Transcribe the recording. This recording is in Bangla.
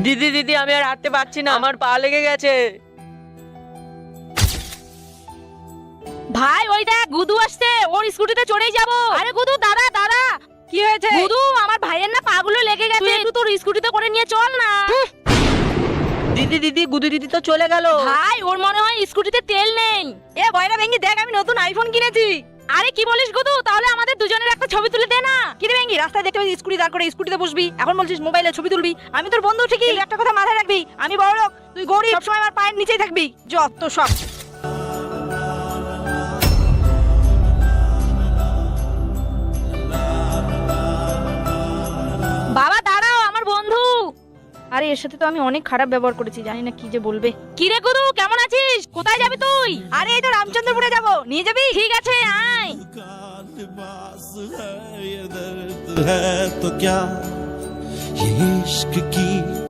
দিদি দিদি আমি আর হাঁটতে পারছি না, আমার পা লেগে গেছে। ভাই ওই দেখ গুদু আসছে, ওর স্কুটিতে চড়েই যাবো। আরে গুদু দাঁড়া দাঁড়া। কি হয়েছে? গুদু আমার ভাইয়ের না পাগুলো লেগে গেছে, তুই একটু তোর স্কুটিতে করে নিয়ে চল না। দিদি দিদি গুদু দিদি তো চলে গেল। ভাই ওর মনে হয় স্কুটিতে তেল নেই। এ বয়রা ভেঙ্গি দেখ, আমি নতুন আইফোন কিনেছি। আরে কি বলিস গুদু, তাহলে আমাদের দুজনের একটা ছবি তুলে দে না। কি রে ভেঙ্গি, রাস্তায় দেখতে পাচ্ছি স্কুটি দাঁড় করে স্কুটিতে বসবি, এখন বলছিস মোবাইলে ছবি তুলবি। আমি তোর বন্ধু ঠিকই, একটা কথা মাথায় রাখবি, আমি বড় লোক, তুই গরিব, সবসময় আমার পায়ের নিচেই থাকবি। যত সব। বাবা দাঁড়াও, আমার বন্ধু। আরে এর সাথে তো আমি অনেক খারাপ ব্যবহার করেছি, জানি না কি যে বলবে। কি রে গুরু, কেমন আছিস? কোথায় যাবি তুই? আরে এই তো রামচন্দ্রপুরে যাব, নিয়ে যাবি? ঠিক আছে আয়। लिबास है ये दर्द है तो क्या ये इश्क की